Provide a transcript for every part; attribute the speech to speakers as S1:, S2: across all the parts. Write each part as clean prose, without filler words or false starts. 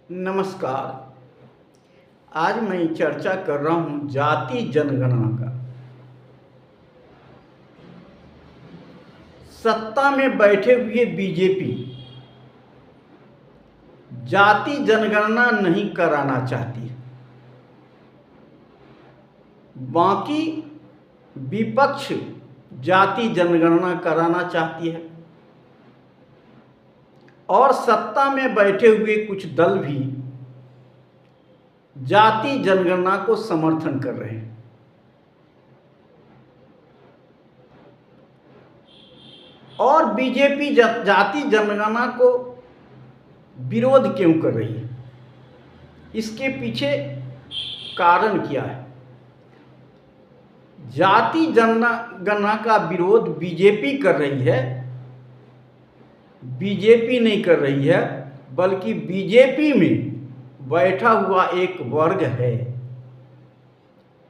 S1: नमस्कार। आज मैं चर्चा कर रहा हूं जाति जनगणना का। सत्ता में बैठे हुए बीजेपी जाति जनगणना नहीं कराना चाहती है, बाकी विपक्ष जाति जनगणना कराना चाहती है और सत्ता में बैठे हुए कुछ दल भी जाति जनगणना को समर्थन कर रहे हैं। और बीजेपी जाति जनगणना को विरोध क्यों कर रही है, इसके पीछे कारण क्या है? जाति जनगणना का विरोध बीजेपी कर रही है, बीजेपी नहीं कर रही है, बल्कि बीजेपी में बैठा हुआ एक वर्ग है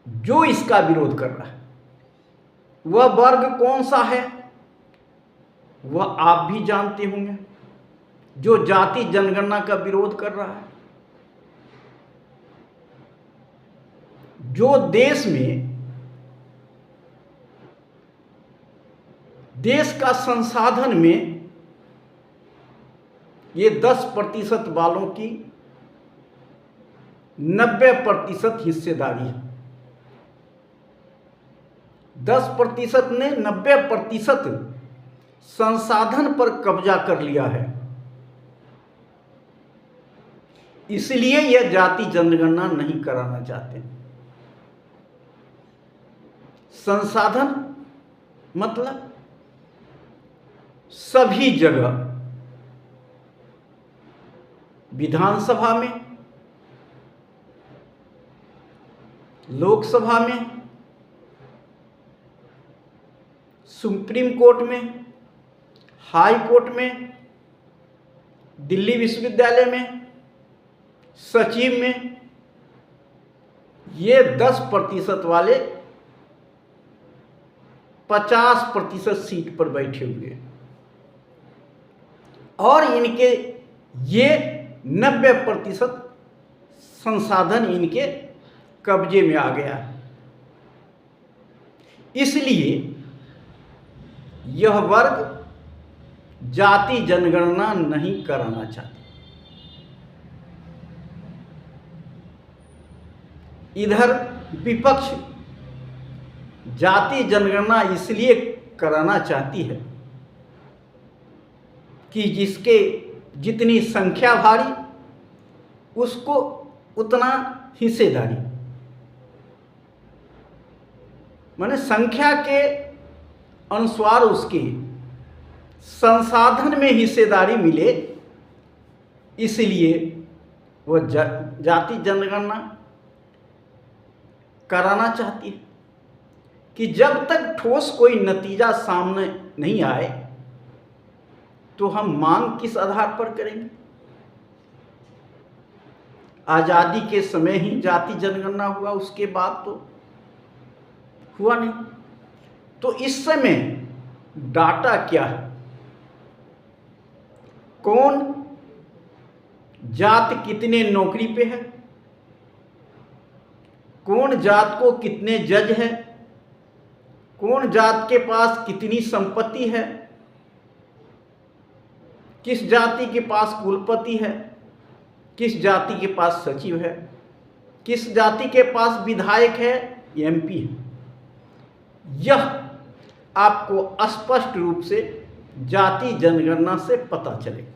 S1: जो इसका विरोध कर रहा है। वह वर्ग कौन सा है वह आप भी जानते होंगे, जो जाति जनगणना का विरोध कर रहा है, जो देश का संसाधन में ये 10% वालों की 90% हिस्सेदारी है। 10% ने 90% संसाधन पर कब्जा कर लिया है, इसलिए यह जाति जनगणना नहीं कराना चाहते। संसाधन मतलब सभी जगह, विधानसभा में, लोकसभा में, सुप्रीम कोर्ट में, हाई कोर्ट में, दिल्ली विश्वविद्यालय में, सचिव में, ये 10% वाले 50% सीट पर बैठे हुए और इनके ये 90% संसाधन इनके कब्जे में आ गया है। इसलिए यह वर्ग जाति जनगणना नहीं कराना चाहते। इधर विपक्ष जाति जनगणना इसलिए कराना चाहती है कि जिसके जितनी संख्या भारी उसको उतना हिस्सेदारी, माने संख्या के अनुसार उसके संसाधन में हिस्सेदारी मिले, इसलिए वह जाति जनगणना कराना चाहती है कि जब तक ठोस कोई नतीजा सामने नहीं आए तो हम मांग किस आधार पर करेंगे? आज़ादी के समय ही जाति जनगणना हुआ, उसके बाद तो हुआ नहीं। तो इस समय डाटा क्या है? कौन जात कितने नौकरी पे है, कौन जात को कितने जज है, कौन जात के पास कितनी संपत्ति है, किस जाति के पास कुलपति है, किस जाति के पास सचिव है, किस जाति के पास विधायक है, एमपी है। यह आपको स्पष्ट रूप से जाति जनगणना से पता चलेगा।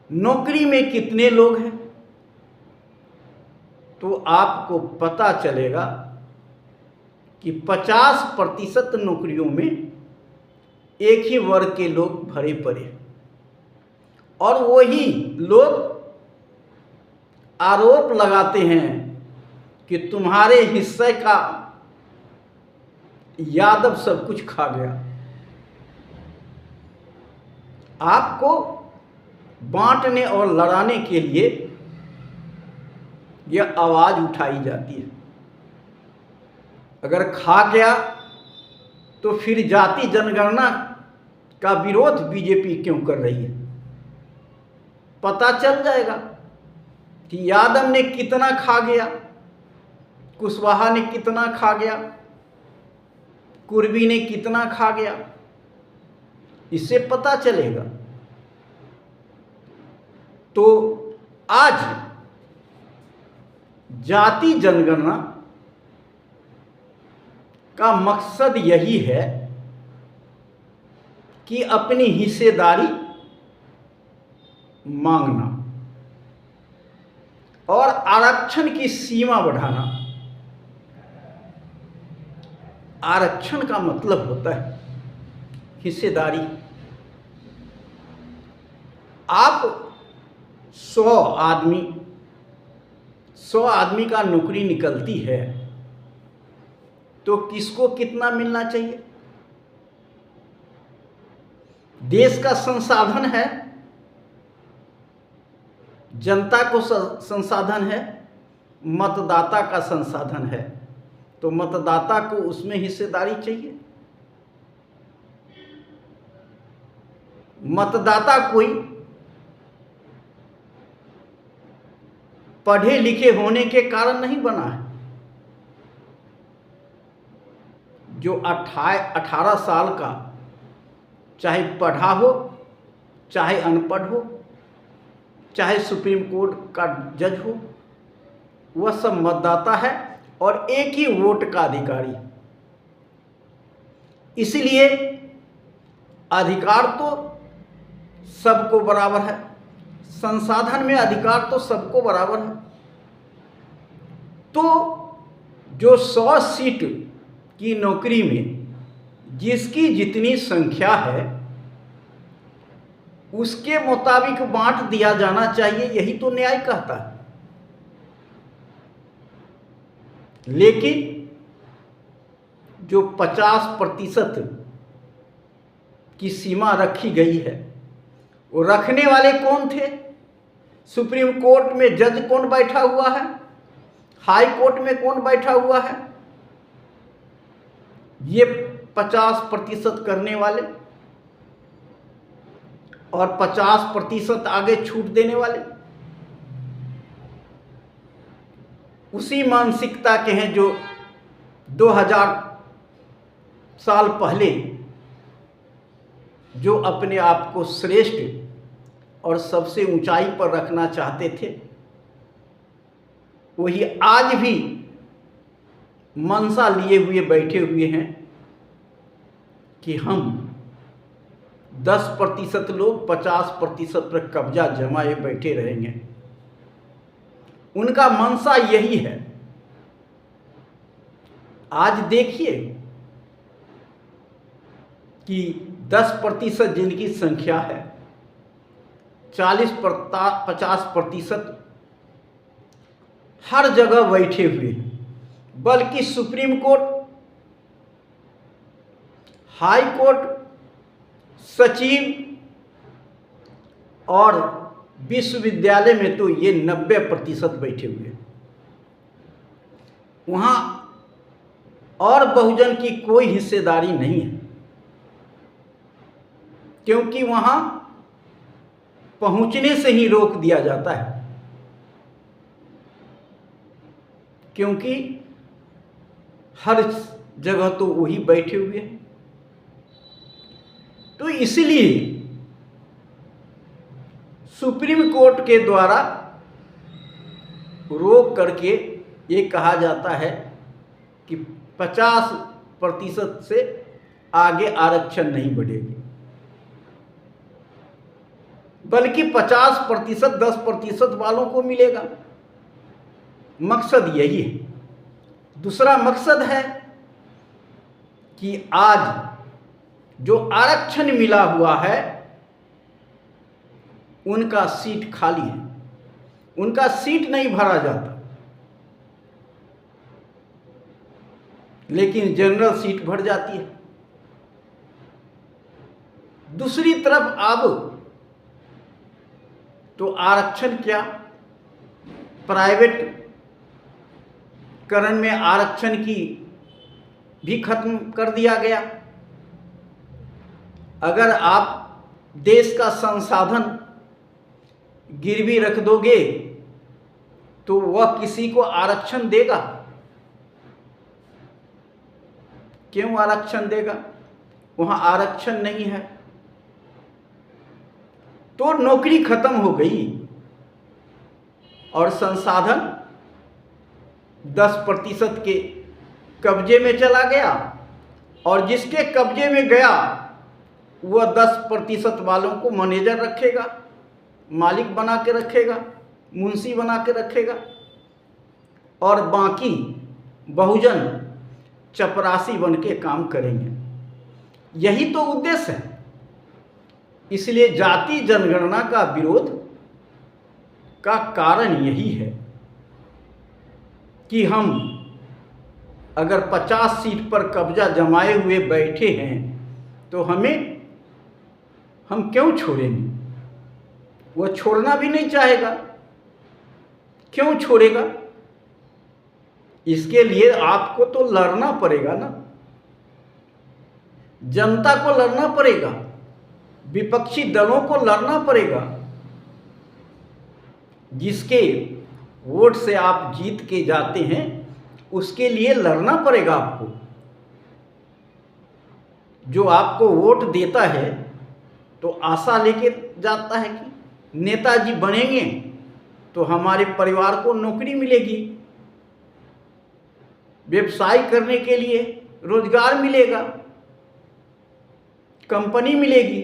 S1: नौकरी में कितने लोग हैं तो आपको पता चलेगा कि 50% नौकरियों में एक ही वर्ग के लोग भरे पड़े और वही लोग आरोप लगाते हैं कि तुम्हारे हिस्से का यादव सब कुछ खा गया। आपको बांटने और लड़ाने के लिए यह आवाज उठाई जाती है। अगर खा गया तो फिर जाति जनगणना का विरोध बीजेपी क्यों कर रही है? पता चल जाएगा कि यादव ने कितना खा गया, कुशवाहा ने कितना खा गया, कुर्मी ने कितना खा गया, इससे पता चलेगा। तो आज जाति जनगणना का मकसद यही है कि अपनी हिस्सेदारी मांगना और आरक्षण की सीमा बढ़ाना। आरक्षण का मतलब होता है हिस्सेदारी। आप 100 आदमी का नौकरी निकलती है तो किसको कितना मिलना चाहिए? देश का संसाधन है, जनता को संसाधन है, मतदाता का संसाधन है, तो मतदाता को उसमें हिस्सेदारी चाहिए। मतदाता कोई पढ़े लिखे होने के कारण नहीं बना है। जो 18 साल का, चाहे पढ़ा हो चाहे अनपढ़ हो, चाहे सुप्रीम कोर्ट का जज हो, वह सब मतदाता है और एक ही वोट का अधिकारी। इसलिए अधिकार तो सबको बराबर है, संसाधन में अधिकार तो सबको बराबर है। तो जो 100 सीट की नौकरी में जिसकी जितनी संख्या है उसके मुताबिक बांट दिया जाना चाहिए, यही तो न्याय कहता है। लेकिन जो 50% की सीमा रखी गई है, वो रखने वाले कौन थे? सुप्रीम कोर्ट में जज कौन बैठा हुआ है? हाई कोर्ट में कौन बैठा हुआ है? ये 50% करने वाले और 50% आगे छूट देने वाले उसी मानसिकता के हैं जो 2000 साल पहले जो अपने आप को श्रेष्ठ और सबसे ऊंचाई पर रखना चाहते थे, वही आज भी मनसा लिए हुए बैठे हुए हैं कि हम 10% लोग 50% पर कब्जा जमाए बैठे रहेंगे। उनका मनसा यही है। आज देखिए कि 10% जिनकी संख्या है, 40-50% हर जगह बैठे हुए हैं, बल्कि सुप्रीम कोर्ट, हाई कोर्ट, सचिव और विश्वविद्यालय में तो ये 90% बैठे हुए हैं। वहाँ और बहुजन की कोई हिस्सेदारी नहीं है, क्योंकि वहाँ पहुँचने से ही रोक दिया जाता है, क्योंकि हर जगह तो वही बैठे हुए हैं। तो इसलिए सुप्रीम कोर्ट के द्वारा रोक करके ये कहा जाता है कि 50% से आगे आरक्षण नहीं बढ़ेगी, बल्कि 50% 10% वालों को मिलेगा। मकसद यही है। दूसरा मकसद है कि आज जो आरक्षण मिला हुआ है उनका सीट खाली है, उनका सीट नहीं भरा जाता, लेकिन जनरल सीट भर जाती है। दूसरी तरफ अब तो आरक्षण क्या, प्राइवेट करण में आरक्षण की भी खत्म कर दिया गया। अगर आप देश का संसाधन गिरवी रख दोगे तो वह किसी को आरक्षण देगा? क्यों आरक्षण देगा? वहां आरक्षण नहीं है, तो नौकरी खत्म हो गई और संसाधन 10% के कब्जे में चला गया, और जिसके कब्जे में गया वह 10% वालों को मैनेजर रखेगा, मालिक बना के रखेगा, मुंशी बना के रखेगा, और बाकी बहुजन चपरासी बन के काम करेंगे। यही तो उद्देश्य है। इसलिए जाति जनगणना का विरोध का कारण यही है कि हम अगर 50 सीट पर कब्जा जमाए हुए बैठे हैं तो हम क्यों छोड़ेंगे? वह छोड़ना भी नहीं चाहेगा। क्यों छोड़ेगा? इसके लिए आपको तो लड़ना पड़ेगा ना, जनता को लड़ना पड़ेगा, विपक्षी दलों को लड़ना पड़ेगा। जिसके वोट से आप जीत के जाते हैं उसके लिए लड़ना पड़ेगा आपको। जो आपको वोट देता है तो आशा लेके जाता है कि नेताजी बनेंगे तो हमारे परिवार को नौकरी मिलेगी, व्यवसाय करने के लिए रोजगार मिलेगा, कंपनी मिलेगी।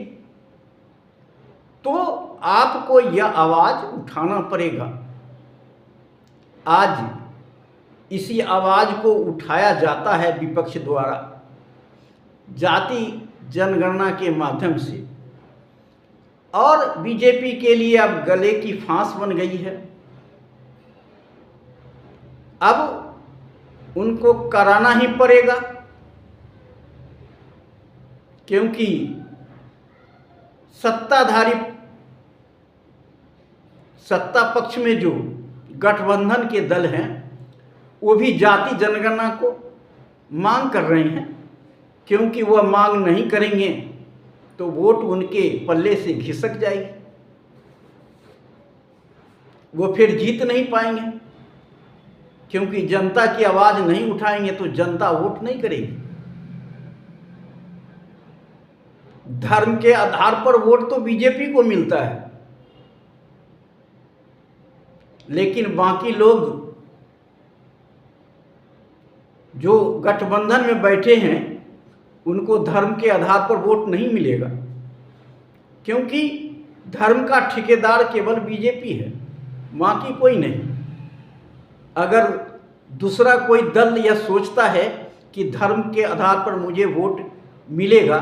S1: तो आपको यह आवाज उठाना पड़ेगा। आज इसी आवाज को उठाया जाता है विपक्ष द्वारा जाति जनगणना के माध्यम से, और बीजेपी के लिए अब गले की फांस बन गई है। अब उनको कराना ही पड़ेगा, क्योंकि सत्ता पक्ष में जो गठबंधन के दल हैं वो भी जाति जनगणना को मांग कर रहे हैं, क्योंकि वह मांग नहीं करेंगे तो वोट उनके पल्ले से खिसक जाएगी, वो फिर जीत नहीं पाएंगे। क्योंकि जनता की आवाज नहीं उठाएंगे तो जनता वोट नहीं करेगी। धर्म के आधार पर वोट तो बीजेपी को मिलता है, लेकिन बाकी लोग जो गठबंधन में बैठे हैं उनको धर्म के आधार पर वोट नहीं मिलेगा, क्योंकि धर्म का ठेकेदार केवल बीजेपी है, बाकी कोई नहीं। अगर दूसरा कोई दल यह सोचता है कि धर्म के आधार पर मुझे वोट मिलेगा,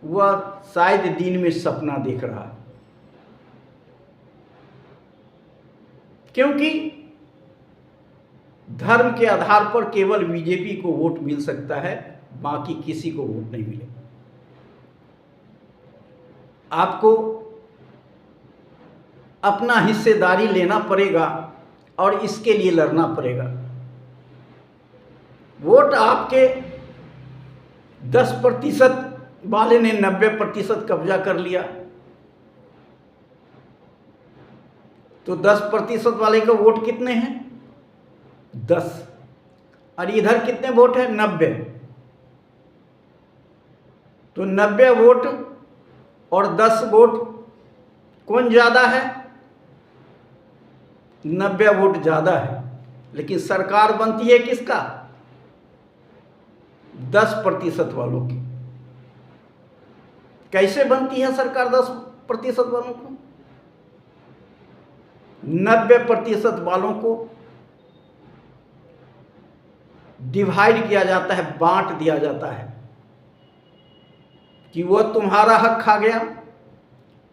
S1: वह शायद दिन में सपना देख रहा है। क्योंकि धर्म के आधार पर केवल बीजेपी को वोट मिल सकता है, बाकी किसी को वोट नहीं मिलेगा। आपको अपना हिस्सेदारी लेना पड़ेगा और इसके लिए लड़ना पड़ेगा। वोट आपके 10% वाले ने 90% कब्जा कर लिया, तो 10% वाले का वोट कितने हैं? 10। और इधर कितने वोट है? 90। तो 90 वोट और 10 वोट कौन ज़्यादा है? 90 वोट ज़्यादा है। लेकिन सरकार बनती है किसका? 10% वालों की। कैसे बनती है सरकार 10% वालों को? 90% वालों को डिवाइड किया जाता है, बांट दिया जाता है कि वह तुम्हारा हक खा गया,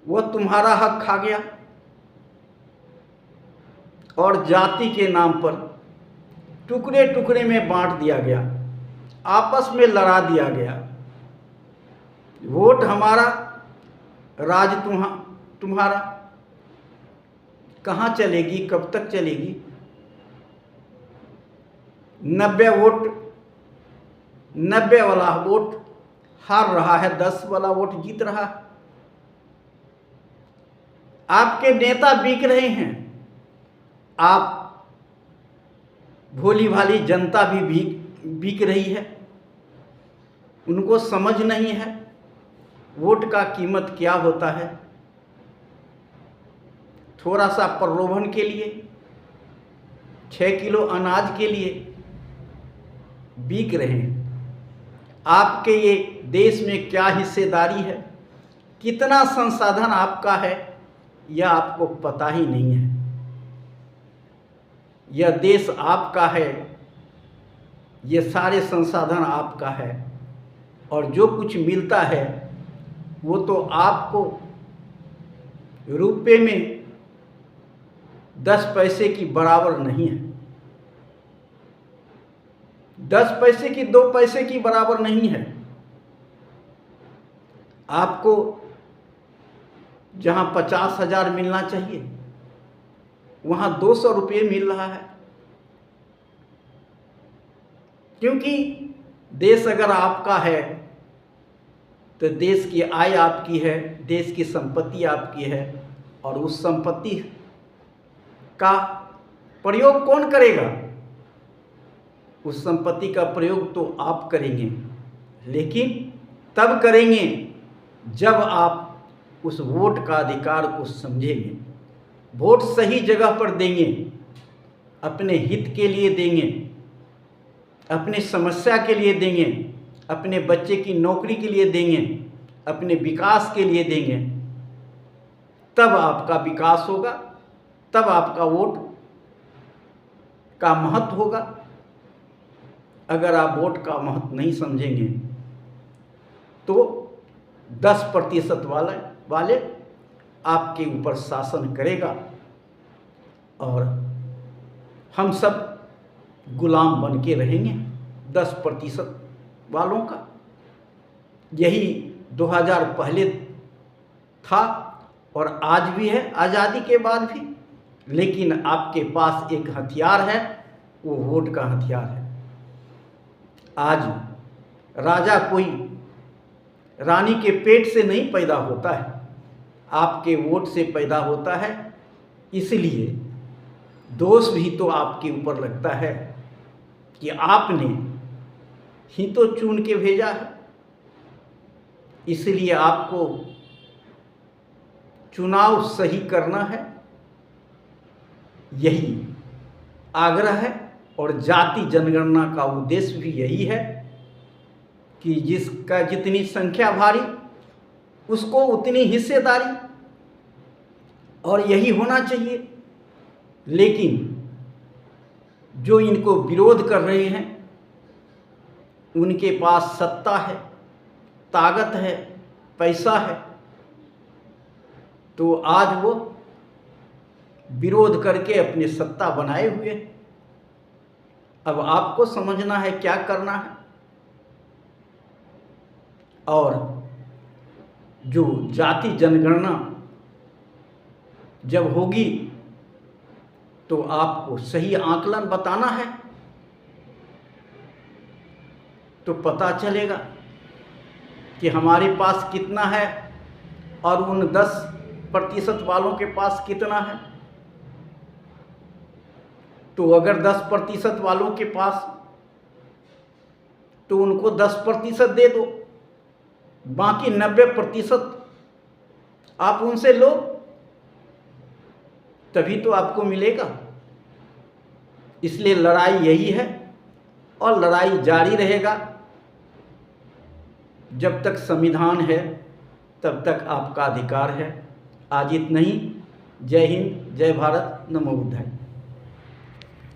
S1: वह तुम्हारा हक खा गया, और जाति के नाम पर टुकड़े टुकड़े में बांट दिया गया, आपस में लड़ा दिया गया। वोट हमारा, राज तुम्हारा। कहाँ चलेगी? कब तक चलेगी? 90 वोट, 90 वाला वोट हार रहा है, 10 वाला वोट जीत रहा है। आपके नेता बिक रहे हैं, आप भोली भाली जनता भी बिक रही है। उनको समझ नहीं है वोट का कीमत क्या होता है। थोड़ा सा प्रलोभन के लिए, 6 किलो अनाज के लिए बिक रहे हैं। आपके ये देश में क्या हिस्सेदारी है, कितना संसाधन आपका है, यह आपको पता ही नहीं है। यह देश आपका है, ये सारे संसाधन आपका है, और जो कुछ मिलता है वो तो आपको रुपए में 10 पैसे की बराबर नहीं है। 10 पैसे की 2 पैसे की बराबर नहीं है। आपको जहां 50,000 मिलना चाहिए वहां 200 रुपये मिल रहा है। क्योंकि देश अगर आपका है तो देश की आय आपकी है, देश की संपत्ति आपकी है, और उस संपत्ति का प्रयोग कौन करेगा? उस संपत्ति का प्रयोग तो आप करेंगे, लेकिन तब करेंगे जब आप उस वोट का अधिकार को समझेंगे। वोट सही जगह पर देंगे, अपने हित के लिए देंगे, अपनी समस्या के लिए देंगे, अपने बच्चे की नौकरी के लिए देंगे, अपने विकास के लिए देंगे, तब आपका विकास होगा, तब आपका वोट का महत्व होगा। अगर आप वोट का महत्व नहीं समझेंगे तो 10% वाले आपके ऊपर शासन करेगा और हम सब गुलाम बन के रहेंगे 10% वालों का। यही 2000 पहले था और आज भी है, आज़ादी के बाद भी। लेकिन आपके पास एक हथियार है, वो वोट का हथियार है। आज राजा कोई रानी के पेट से नहीं पैदा होता है, आपके वोट से पैदा होता है। इसलिए दोष भी तो आपके ऊपर लगता है कि आपने ही तो चुन के भेजा है। इसलिए आपको चुनाव सही करना है, यही आग्रह है। और जाति जनगणना का उद्देश्य भी यही है कि जिसका जितनी संख्या भारी उसको उतनी हिस्सेदारी, और यही होना चाहिए। लेकिन जो इनको विरोध कर रहे हैं उनके पास सत्ता है, ताकत है, पैसा है, तो आज वो विरोध करके अपनी सत्ता बनाए हुए हैं। अब आपको समझना है क्या करना है। और जो जाति जनगणना जब होगी तो आपको सही आकलन बताना है, तो पता चलेगा कि हमारे पास कितना है और उन 10% वालों के पास कितना है। तो अगर 10% वालों के पास, तो उनको 10% दे दो, बाकी 90% आप उनसे लो, तभी तो आपको मिलेगा। इसलिए लड़ाई यही है और लड़ाई जारी रहेगा। जब तक संविधान है तब तक आपका अधिकार है। आज इतना ही। जय हिंद, जय भारत, नमो बुद्धाय।